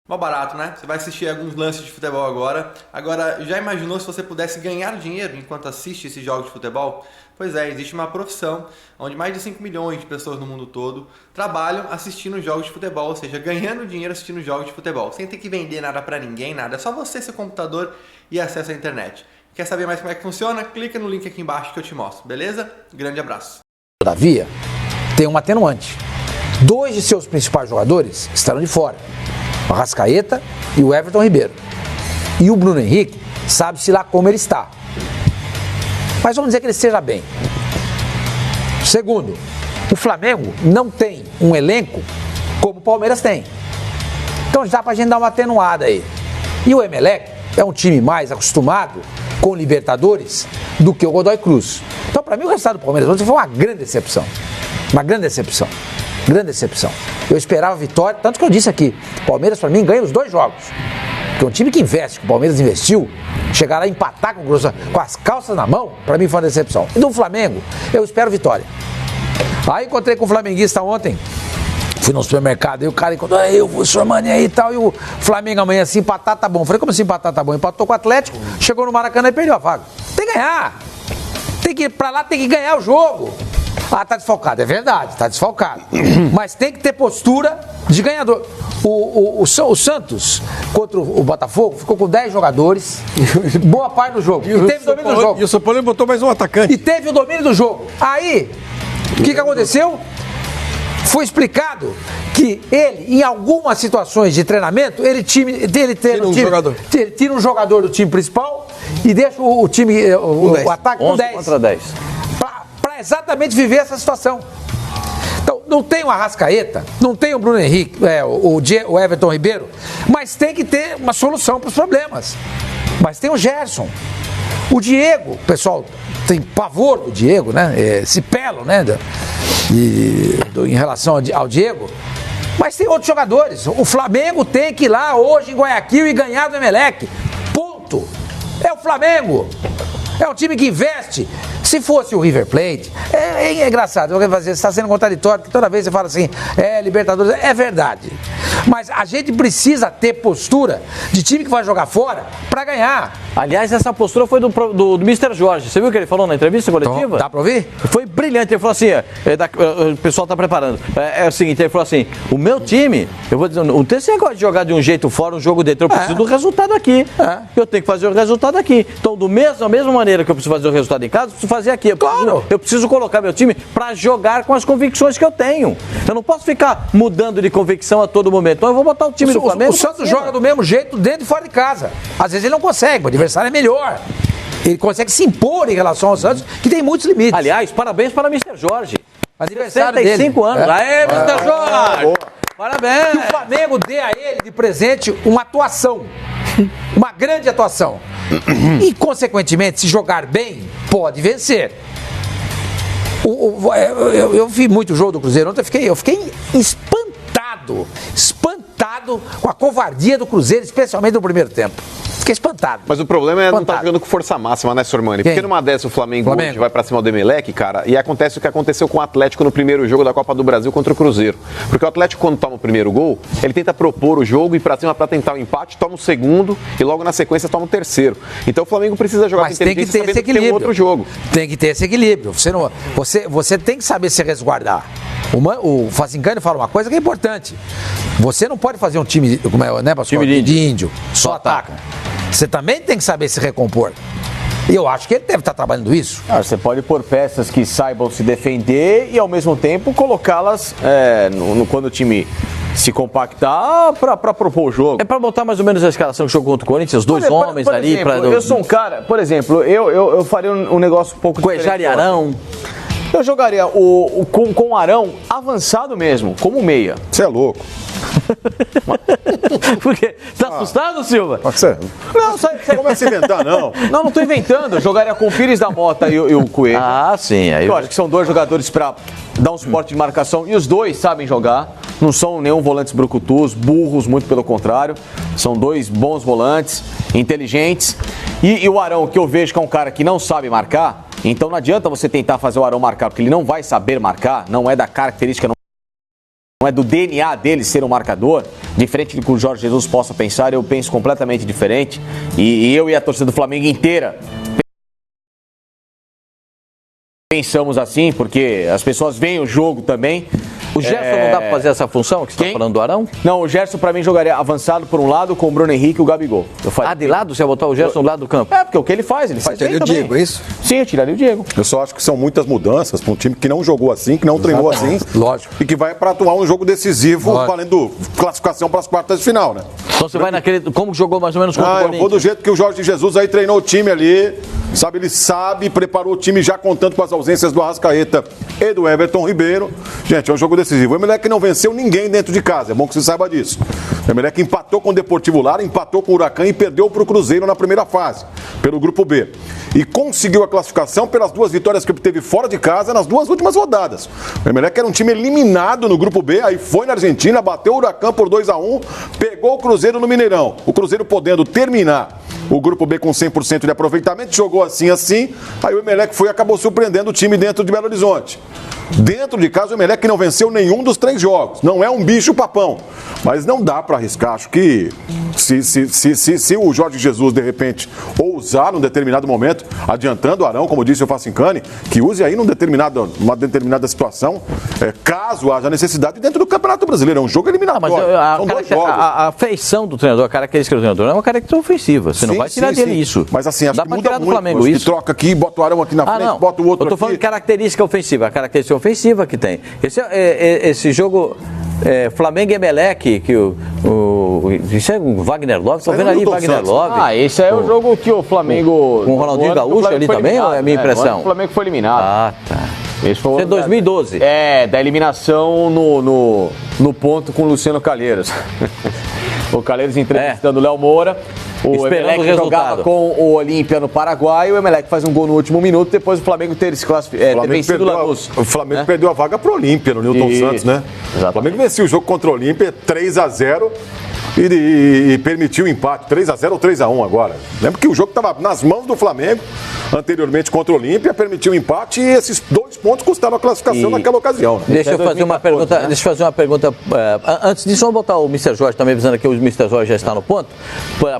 Mó barato, né? Você vai assistir alguns lances de futebol agora. Agora, já imaginou se você pudesse ganhar dinheiro enquanto assiste esses jogos de futebol? Pois é, existe uma profissão onde mais de 5 milhões de pessoas no mundo todo trabalham assistindo jogos de futebol, ou seja, ganhando dinheiro assistindo jogos de futebol, sem ter que vender nada pra ninguém, nada. É só você, seu computador e acesso à internet. Quer saber mais como é que funciona? Clica no link aqui embaixo que eu te mostro, beleza? Grande abraço. Todavia, tem um atenuante. 2 de seus principais jogadores estarão de fora. O Arrascaeta e o Everton Ribeiro. E o Bruno Henrique sabe-se lá como ele está. Mas vamos dizer que ele esteja bem. Segundo, o Flamengo não tem um elenco como o Palmeiras tem. Então já pra gente dar uma atenuada aí. E o Emelec é um time mais acostumado com Libertadores do que o Godoy Cruz. Então pra mim o resultado do Palmeiras ontem foi uma grande decepção. Uma grande decepção. Grande decepção. Eu esperava vitória, tanto que eu disse aqui, o Palmeiras para mim ganha os 2 jogos. Porque um time que investe, que o Palmeiras investiu, chegar lá e empatar com as calças na mão, para mim foi uma decepção. E do Flamengo, eu espero vitória. Aí encontrei com o flamenguista ontem, fui no supermercado, e o cara encontrou, o senhor Mani aí e tal, e o Flamengo amanhã se empatar tá bom. Falei, como assim empatar tá bom? Empatou com o Atlético, chegou no Maracanã e perdeu a vaga. Tem que ganhar. Tem que ir pra lá, tem que ganhar o jogo. Ah, tá desfalcado, é verdade, tá desfalcado. Mas tem que ter postura de ganhador. O Santos contra o Botafogo ficou com 10 jogadores, boa parte do jogo. E teve o domínio do jogo. E o São Paulo botou mais um atacante. E teve o domínio do jogo. Aí, o que aconteceu? Foi explicado que ele, em algumas situações de treinamento, ele tira um jogador do time principal e deixa o time, o ataque com 10. Contra 10. Para exatamente viver essa situação. Então, não tem o Arrascaeta, não tem o Bruno Henrique, o Everton Ribeiro, mas tem que ter uma solução para os problemas. Mas tem o Gerson. O Diego, pessoal, tem pavor do Diego, né? Se pelam, né? Em relação ao Diego. Mas tem outros jogadores. O Flamengo tem que ir lá hoje em Guayaquil e ganhar do Emelec. Ponto. É o Flamengo. É um time que investe. Se fosse o River Plate, é engraçado, você está sendo contraditório, porque toda vez você fala assim, Libertadores, é verdade. Mas a gente precisa ter postura de time que vai jogar fora para ganhar. Aliás, essa postura foi do Mr. Jorge. Você viu o que ele falou na entrevista coletiva? Então, dá para ouvir? Foi brilhante. Ele falou assim, o pessoal está preparando. É o seguinte, ele falou assim, o meu time, eu vou dizer, não tem esse negócio de jogar de um jeito fora, um jogo dentro. Eu preciso do resultado aqui. Eu tenho que fazer o resultado aqui. Então, da mesma maneira que eu preciso fazer o resultado em casa, eu preciso fazer aqui. Eu preciso colocar meu time para jogar com as convicções que eu tenho. Eu não posso ficar mudando de convicção a todo momento. Então eu vou botar o time do Flamengo. O Santos joga do mesmo jeito dentro e fora de casa. Às vezes ele não consegue, o adversário é melhor. Ele consegue se impor em relação ao Santos, que tem muitos limites. Aliás, parabéns para o Mr. Jorge. Aniversário 65 dele. anos. Aê, Mr. Jorge! Parabéns! Que o Flamengo dê a ele de presente uma atuação. Uma grande atuação. E, consequentemente, se jogar bem, pode vencer. Eu vi muito jogo do Cruzeiro ontem, eu fiquei espantado com a covardia do Cruzeiro, especialmente no primeiro tempo. Fiquei espantado. Mas o problema é não estar jogando com força máxima, né, Sormani? Porque numa dessa o Flamengo hoje vai pra cima do Emelec, cara, e acontece o que aconteceu com o Atlético no primeiro jogo da Copa do Brasil contra o Cruzeiro. Porque o Atlético, quando toma o primeiro gol, ele tenta propor o jogo e pra cima pra tentar o empate, toma o segundo e logo na sequência toma o terceiro. Então o Flamengo precisa jogar com inteligência, tem que ter esse equilíbrio. Tem um outro jogo. Tem que ter esse equilíbrio. Você tem que saber se resguardar. O Facincani fala uma coisa que é importante. Você não pode fazer um time, time de índio, só ataca. Você também tem que saber se recompor. E eu acho que ele deve estar trabalhando isso. Você pode pôr peças que saibam se defender e, ao mesmo tempo, colocá-las quando o time se compactar para propor o jogo. É para botar mais ou menos a escalação que jogou contra o Corinthians, dois homens por ali. Exemplo, eu sou um cara, por exemplo, eu faria um negócio um pouco Cuejar e Arão. Eu jogaria com o Arão avançado mesmo, como meia. Você é louco. Por quê? Tá assustado, Silva? Pode ser. Não, você começa a inventar, não. Não tô inventando. Eu jogaria com o Pires da Mota e o Coelho. Ah, sim. Aí eu acho que são 2 jogadores para dar um suporte de marcação. E os 2 sabem jogar. Não são nenhum volantes brucutus, burros, muito pelo contrário. São 2 bons volantes, inteligentes. E o Arão, que eu vejo que é um cara que não sabe marcar. Então não adianta você tentar fazer o Arão marcar, porque ele não vai saber marcar. Não é da característica. não é do DNA dele ser um marcador, diferente do que o Jorge Jesus possa pensar, eu penso completamente diferente. E eu e a torcida do Flamengo inteira pensamos assim, porque as pessoas veem o jogo também. O Gerson não dá pra fazer essa função que você tá falando do Arão? Não, o Gerson pra mim jogaria avançado por um lado com o Bruno Henrique e o Gabigol. De lado? Você vai botar o Gerson do lado do campo? Porque o que ele faz bem também. Tiraria o Diego, é isso? Sim, eu tiraria o Diego. Eu só acho que são muitas mudanças para um time que não jogou assim, que não treinou assim. Lógico. E que vai para atuar um jogo decisivo, valendo classificação para as quartas de final, né? Então você vai naquele... Como jogou mais ou menos contra o Corinthians? Eu vou do jeito que o Jorge Jesus aí treinou o time ali, sabe? Ele sabe, preparou o time já contando com as ausências do Arrascaeta e do Everton Ribeiro. Gente, é um jogo decisivo. O Emelec não venceu ninguém dentro de casa, é bom que você saiba disso. O Emelec empatou com o Deportivo Lara, empatou com o Huracan e perdeu para o Cruzeiro na primeira fase, pelo Grupo B. E conseguiu a classificação pelas 2 vitórias que obteve fora de casa nas 2 últimas rodadas. O Emelec era um time eliminado no Grupo B, aí foi na Argentina, bateu o Huracan por 2-1, pegou o Cruzeiro no Mineirão. O Cruzeiro podendo terminar o Grupo B com 100% de aproveitamento, jogou assim, aí o Emelec foi e acabou surpreendendo o time dentro de Belo Horizonte. Dentro de casa, o Emelec não venceu nenhum dos 3 jogos. Não é um bicho papão. Mas não dá para arriscar. Acho que se o Jorge Jesus, de repente, ousar num determinado momento, adiantando o Arão, como disse o Facincani, que use aí numa determinada situação, caso haja necessidade, dentro do Campeonato Brasileiro. É um jogo eliminatório. São 2 jogos. A feição do treinador, a característica do treinador é uma característica ofensiva. Você não vai tirar dele isso. Mas assim, acho dá que pra muda tirar do muito. Flamengo isso. Que troca aqui, bota o Arão aqui na frente, bota o outro aqui. Eu tô falando de característica ofensiva. A característica ofensiva que tem. Esse jogo Flamengo e Emelec, que isso é o Wagner Love, estou vendo ali Wagner Love. Esse é o jogo que o Flamengo... Com o Ronaldinho Gaúcho ali também, ou é a minha impressão? O Flamengo foi eliminado. Ah, tá. Esse foi isso é 2012. Da eliminação no ponto com o Luciano Calheiros. O Calheiros entrevistando o Léo Moura. O Emelec jogava com o Olímpia no Paraguai, o Emelec faz um gol no último minuto, depois o Flamengo ter vencido o Lanús. O Flamengo perdeu a vaga pro Olímpia, no Newton Santos, né? Exatamente. O Flamengo venceu o jogo contra o Olímpia 3-0 e permitiu o empate, 3-0 ou 3-1 agora. Lembra que o jogo estava nas mãos do Flamengo, anteriormente contra o Olímpia, permitiu o empate e esses 2 pontos custaram a classificação naquela ocasião. Né? Deixa eu fazer uma pergunta. Antes disso, vamos botar o Mr. Jorge também, avisando que o Mr. Jorge já está no ponto,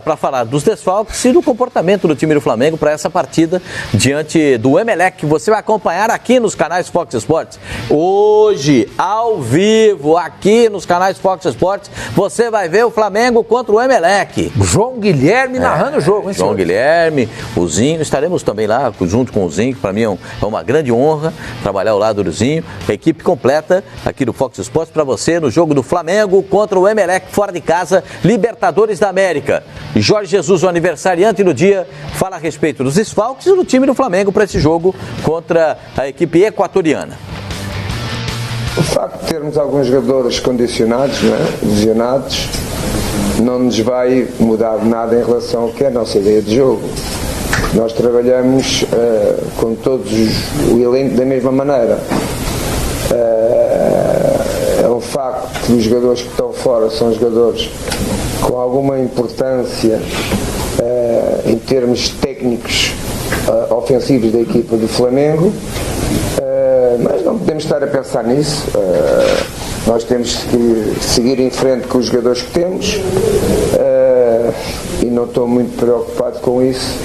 para falar dos desfalques e do comportamento do time do Flamengo para essa partida diante do Emelec, que você vai acompanhar aqui nos canais Fox Sports. Hoje, ao vivo, aqui nos canais Fox Sports, você vai ver o Flamengo contra o Emelec. João Guilherme narrando o jogo, hein, João Guilherme, o Zinho, estaremos também lá junto com o Zinho, que para mim é uma grande honra trabalhar ao lado do Zinho. A equipe completa aqui do Fox Sports para você no jogo do Flamengo contra o Emelec fora de casa, Libertadores da América. Jorge Jesus, o aniversariante do dia, fala a respeito dos desfalques e do time do Flamengo para esse jogo contra a equipe equatoriana. O facto de termos alguns jogadores condicionados, lesionados, não nos vai mudar nada em relação ao que é a nossa ideia de jogo. Nós trabalhamos com todos o elenco da mesma maneira. É um facto que os jogadores que estão fora são jogadores com alguma importância em termos técnicos ofensivos da equipa do Flamengo, mas não podemos estar a pensar nisso. Nós temos que seguir em frente com os jogadores que temos e não estou muito preocupado com isso,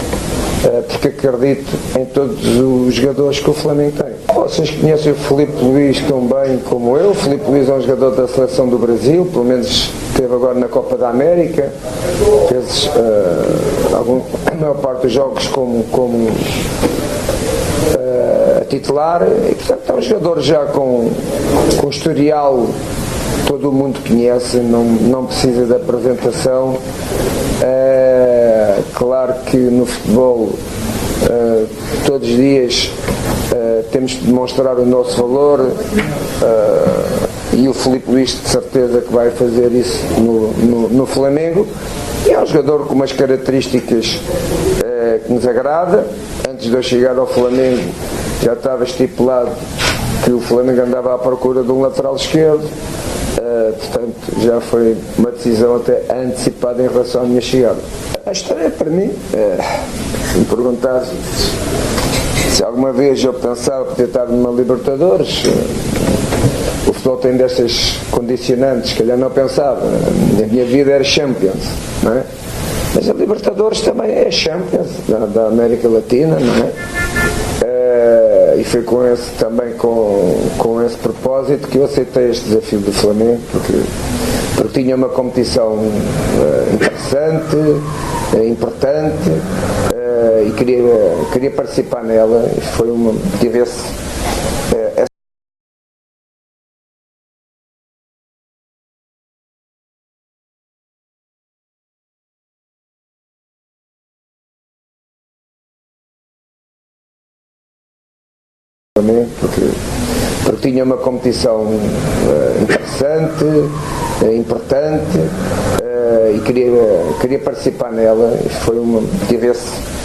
porque acredito em todos os jogadores que o Flamengo tem. Vocês conhecem o Filipe Luís tão bem como eu. O Filipe Luís é um jogador da Seleção do Brasil, pelo menos esteve agora na Copa da América, fez a maior parte dos jogos como titular, e portanto é um jogador já com historial, todo o mundo conhece, não precisa de apresentação. Claro que no futebol todos os dias temos de demonstrar o nosso valor, e o Filipe Luís de certeza que vai fazer isso no Flamengo. E é um jogador com umas características que nos agrada. Antes de eu chegar ao Flamengo já estava estipulado que o Flamengo andava à procura de um lateral esquerdo, portanto já foi uma decisão até antecipada em relação à minha chegada. A história para mim, se me perguntasse se alguma vez eu pensava poder estar numa Libertadores, o futebol futebol tem destas condicionantes, que calhar não pensava. A minha vida era Champions, não é? Mas a Libertadores também é Champions da América Latina, não é? E foi também com esse propósito que eu aceitei este desafio do Flamengo, porque tinha uma competição interessante, importante, e queria participar nela, e tive esse porque tinha uma competição interessante, importante, e queria participar nela, e tive esse